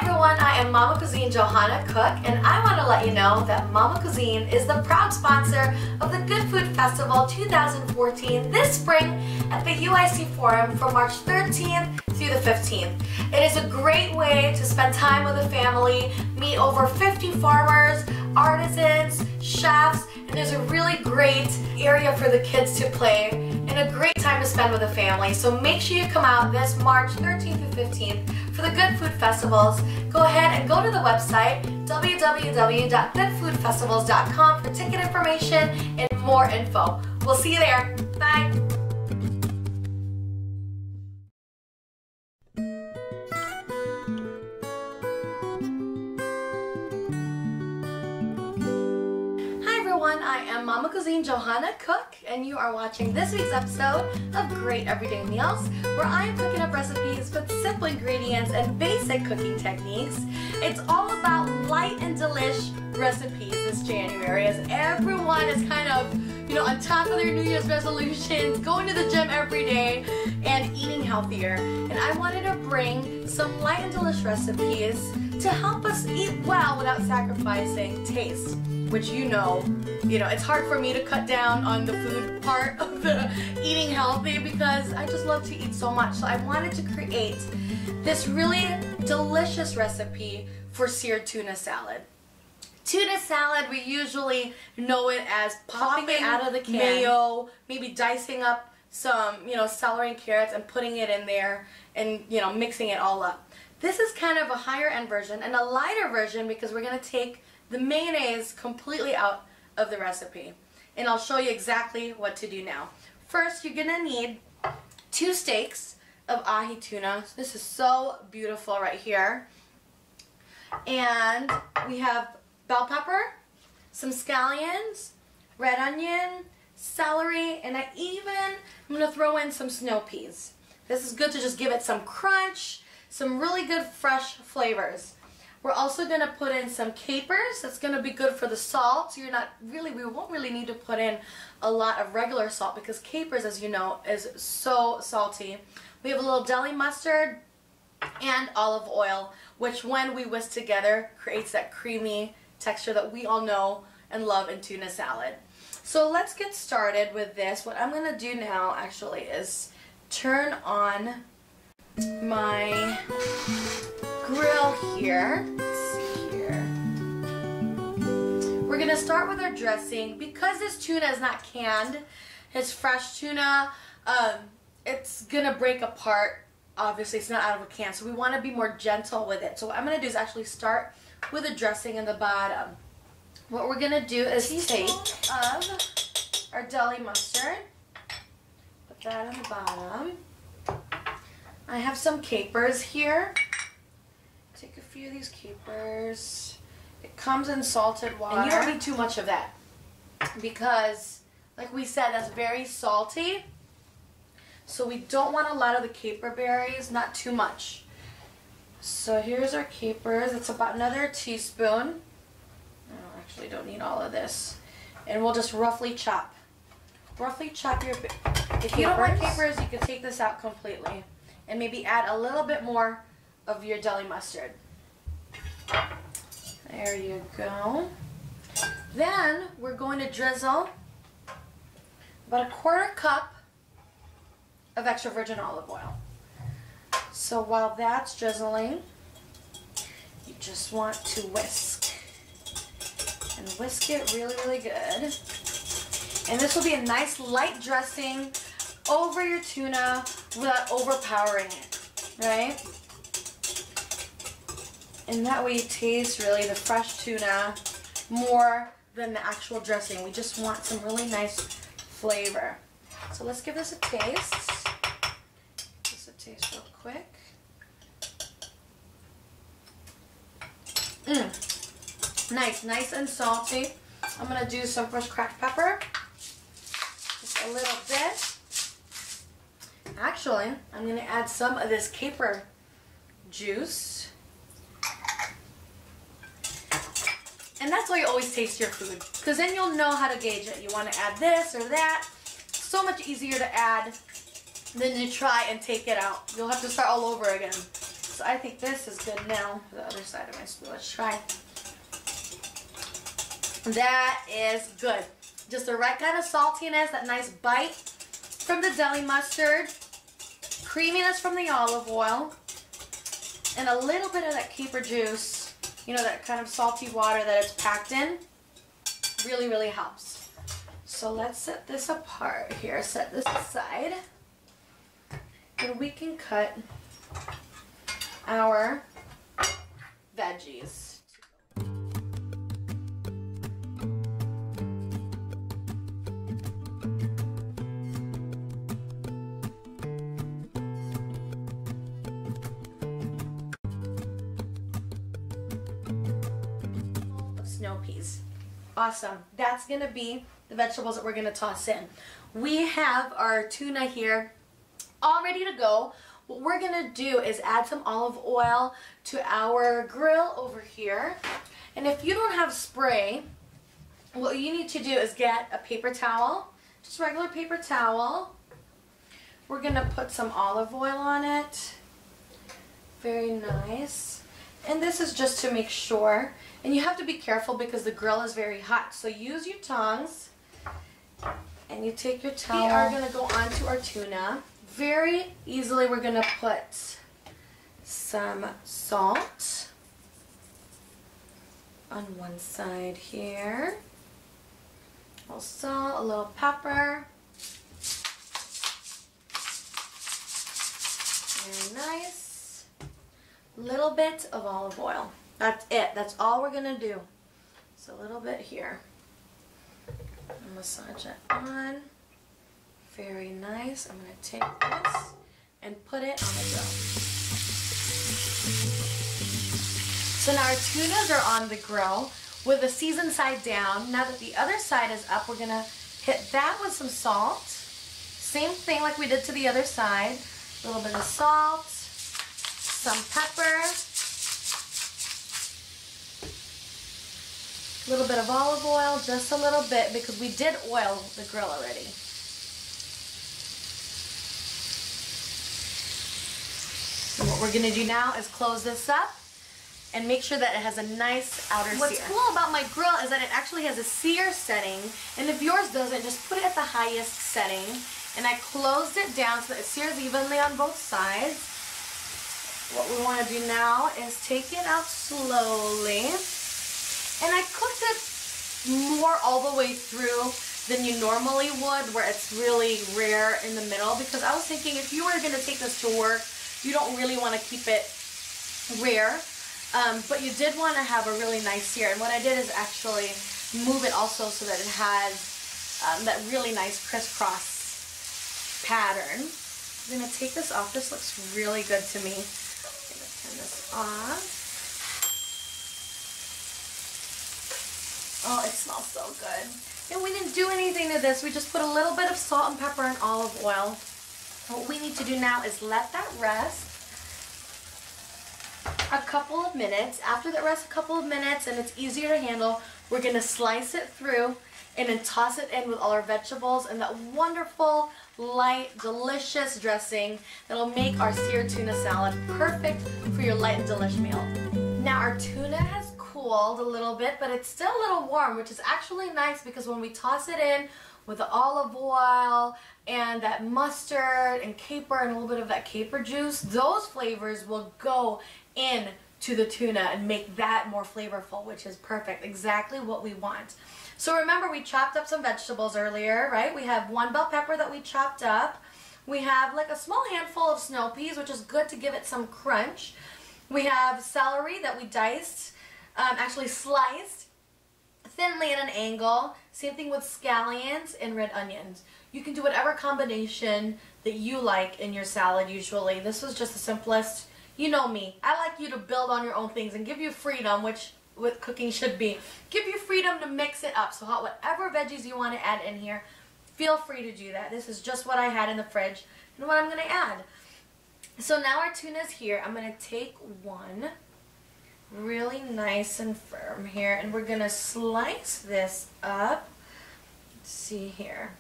everyone, I am Momma Cuisine Johanna Cook, and I want to let you know that Momma Cuisine is the proud sponsor of the Good Food Festival 2014 this spring at the UIC Forum from March 13th through the 15th. It is a great way to spend time with the family, meet over 50 farmers, artisans, chefs, and there's a really great area for the kids to play and a great time to spend with the family. So make sure you come out this March 13th through 15th for the Good Food Festivals. Go ahead and go to the website www.goodfoodfestivals.com for ticket information and more info. We'll see you there. Bye. I am Momma Cuisine Johanna Cook, and you are watching this week's episode of Great Everyday Meals, where I am cooking up recipes with simple ingredients and basic cooking techniques. It's all about light and delish recipes this January, as everyone is kind of, on top of their New Year's resolutions, going to the gym every day and eating healthier. And I wanted to bring some light and delish recipes to help us eat well without sacrificing taste. Which it's hard for me to cut down on the food part of the eating healthy because I just love to eat so much. So I wanted to create this really delicious recipe for seared tuna salad. Tuna salad, we usually know it as popping it out of the can, mayo, maybe dicing up some, celery and carrots and putting it in there and, mixing it all up. This is kind of a higher end version and a lighter version because we're going to take the mayonnaise completely out of the recipe. And I'll show you exactly what to do now. First, you're gonna need 2 steaks of ahi tuna. This is so beautiful right here. And we have bell pepper, some scallions, red onion, celery, and I'm gonna throw in some snow peas. This is good to just give it some crunch, some really good fresh flavors. We're also going to put in some capers. That's going to be good for the salt. So we won't really need to put in a lot of regular salt because capers, as you know, is so salty. We have a little deli mustard and olive oil, which when we whisk together creates that creamy texture that we all know and love in tuna salad. So let's get started with this. What I'm going to do now actually is turn on my grill here. Let's see here. We're gonna start with our dressing. Because this tuna is not canned, it's fresh tuna, it's gonna break apart. Obviously it's not out of a can, so we want to be more gentle with it. So what I'm gonna do is actually start with the dressing in the bottom. What we're gonna do is take of our deli mustard, put that on the bottom. I have some capers here. Take a few of these capers. It comes in salted water. And you don't need too much of that because, like we said, that's very salty. So we don't want a lot of the caper berries, not too much. So here's our capers. It's about another teaspoon. I actually don't need all of this. And we'll just roughly chop. Roughly chop your capers. If you don't want capers, you can take this out completely. And maybe add a little bit more of your deli mustard. There you go. Then we're going to drizzle about a 1/4 cup of extra virgin olive oil. So while that's drizzling, you just want to whisk. And whisk it really, really good. And this will be a nice light dressing over your tuna without overpowering it, right? And that way you taste really the fresh tuna more than the actual dressing. We just want some really nice flavor. So let's give this a taste. Just a taste real quick. Nice and salty. I'm gonna do some fresh cracked pepper. Just a little bit. Actually, I'm going to add some of this caper juice. And that's why you always taste your food, because then you'll know how to gauge it. You want to add this or that. So much easier to add than to try and take it out. You'll have to start all over again. So I think this is good now. The other side of my spoon. Let's try. That is good. Just the right kind of saltiness, that nice bite from the deli mustard, creaminess from the olive oil, and a little bit of that caper juice, you know, that kind of salty water that it's packed in, really, really helps. So let's set this apart here, set this aside, and we can cut our veggies. Snow peas. Awesome. That's going to be the vegetables that we're going to toss in. We have our tuna here all ready to go. What we're going to do is add some olive oil to our grill over here. And if you don't have spray, what you need to do is get a paper towel, just regular paper towel. We're going to put some olive oil on it. Very nice. And this is just to make sure. And you have to be careful because the grill is very hot. So use your tongs and you take your towel. We are going to go on to our tuna. Very easily we're going to put some salt on one side here. A little salt, a little pepper. Very nice. Little bit of olive oil. That's it. That's all we're going to do. So a little bit here. Massage it on. Very nice. I'm going to take this and put it on the grill. So now our tunas are on the grill with the seasoned side down. Now that the other side is up, we're going to hit that with some salt. Same thing like we did to the other side. A little bit of salt, some pepper, a little bit of olive oil, just a little bit because we did oil the grill already. And what we're going to do now is close this up and make sure that it has a nice outer sear. What's cool about my grill is that it actually has a sear setting, and if yours doesn't, just put it at the highest setting. And I closed it down so that it sears evenly on both sides. What we want to do now is take it out slowly. And I cooked it more all the way through than you normally would, where it's really rare in the middle, because I was thinking if you were going to take this to work, you don't really want to keep it rare, but you did want to have a really nice sear. And what I did is actually move it also so that it has that really nice crisscross pattern. I'm going to take this off. This looks really good to me. I'm going to turn this off. Oh, it smells so good. And we didn't do anything to this. We just put a little bit of salt and pepper and olive oil. What we need to do now is let that rest a couple of minutes. After that rests a couple of minutes and it's easier to handle, we're going to slice it through and then toss it in with all our vegetables and that wonderful, light, delicious dressing that'll make our seared tuna salad perfect for your light and delish meal. Now our tuna has cooled a little bit, but it's still a little warm, which is actually nice because when we toss it in with the olive oil and that mustard and caper and a little bit of that caper juice, those flavors will go in to the tuna and make that more flavorful, which is perfect, exactly what we want. So remember, we chopped up some vegetables earlier, right? We have one bell pepper that we chopped up. We have like a small handful of snow peas, which is good to give it some crunch. We have celery that we diced, actually sliced thinly at an angle. Same thing with scallions and red onions. You can do whatever combination that you like in your salad usually. This was just the simplest. You know me. I like you to build on your own things and give you freedom, which what cooking should be. Give you freedom to mix it up. So whatever veggies you want to add in here, feel free to do that. This is just what I had in the fridge and what I'm going to add. So now our tuna's here. I'm going to take one really nice and firm here and we're going to slice this up. Let's see here.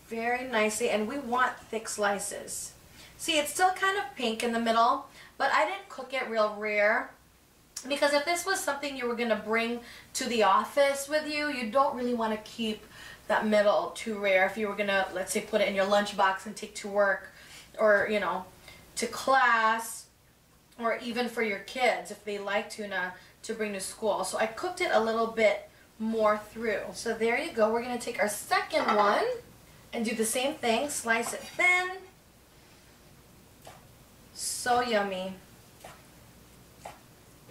Very nicely, and we want thick slices. See, it's still kind of pink in the middle, but I didn't cook it real rare. Because if this was something you were going to bring to the office with you, you don't really want to keep that middle too rare. If you were going to, let's say, put it in your lunchbox and take to work, or, you know, to class, or even for your kids if they like tuna to bring to school. So I cooked it a little bit more through. So there you go. We're going to take our second one and do the same thing. Slice it thin. So yummy.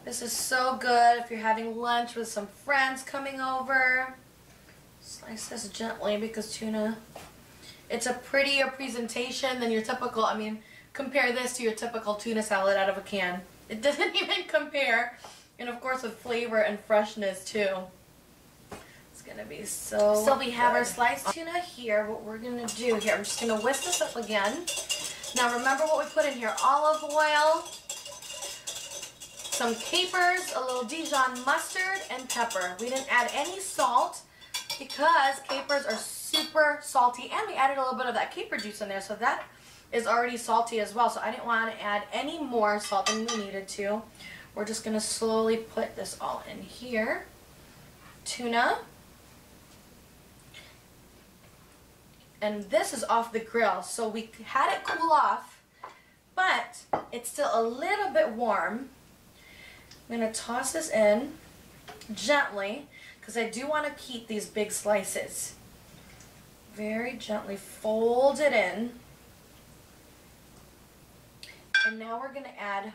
This is so good if you're having lunch with some friends coming over. Slice this gently because tuna, it's a prettier presentation than your typical, I mean, compare this to your typical tuna salad out of a can. It doesn't even compare. And of course with flavor and freshness too. It's going to be so we have our sliced tuna here. What we're going to do here, I'm just going to whisk this up again. Now remember what we put in here. Olive oil, some capers, a little Dijon mustard, and pepper. We didn't add any salt because capers are super salty, and we added a little bit of that caper juice in there, so that is already salty as well. So I didn't want to add any more salt than we needed to. We're just going to slowly put this all in here. Tuna. And this is off the grill, so we had it cool off, but it's still a little bit warm. I'm going to toss this in gently because I do want to keep these big slices. Very gently fold it in. And now we're going to add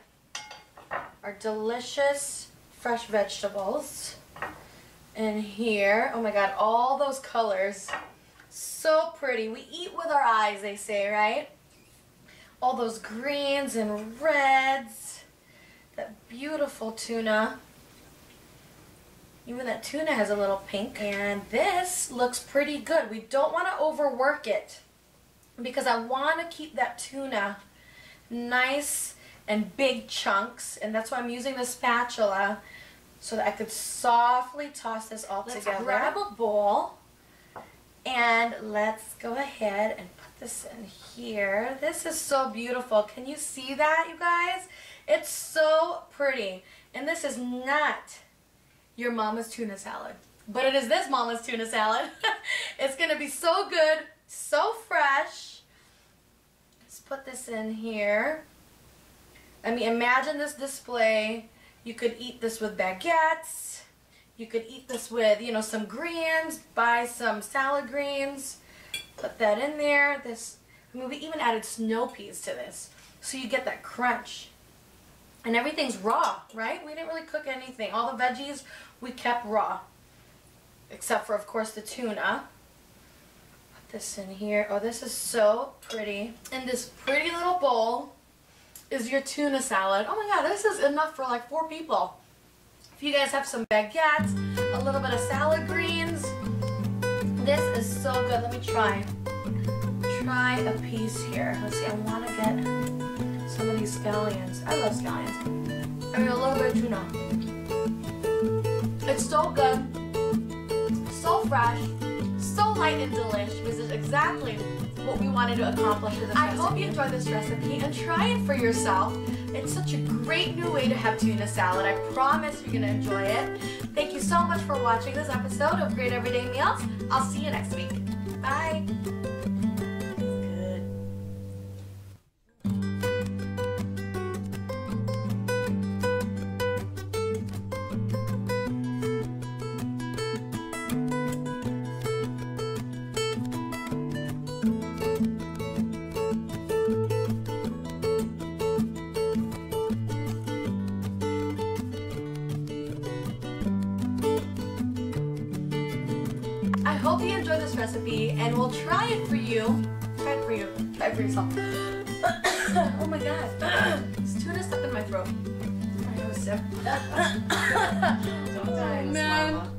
our delicious fresh vegetables in here. Oh my God, all those colors. So pretty. We eat with our eyes, they say, right? All those greens and reds. That beautiful tuna. Even that tuna has a little pink. And this looks pretty good. We don't want to overwork it because I want to keep that tuna nice and big chunks. And that's why I'm using the spatula so that I could softly toss this all together. Let's grab a bowl. And let's go ahead and put this in here. This is so beautiful. Can you see that, you guys? It's so pretty. And this is not your mama's tuna salad, but it is this mama's tuna salad. It's going to be so good, so fresh. Let's put this in here. I mean, imagine this display. You could eat this with baguettes. You could eat this with, you know, some greens, buy some salad greens, put that in there. I mean, we even added snow peas to this, so you get that crunch. And everything's raw, right? We didn't really cook anything. All the veggies we kept raw, except for, of course, the tuna. Put this in here. Oh, this is so pretty. And this pretty little bowl is your tuna salad. Oh my God, this is enough for like 4 people. If you guys have some baguettes, a little bit of salad greens, this is so good. Let me try a piece here. Let's see, I want to get some of these scallions. I love scallions. I mean, a little bit of tuna. It's so good, so fresh, so light and delish. This is exactly what we wanted to accomplish with this recipe. I hope you enjoyed this recipe and try it for yourself. It's such a great new way to have tuna salad. I promise you're going to enjoy it. Thank you so much for watching this episode of Great Everyday Meals. I'll see you next week. Bye. I hope you enjoyed this recipe, and we'll try it for you. Try it for you. Try it for yourself. Oh my God. This tuna stuck in my throat. I was sick. Don't die, man.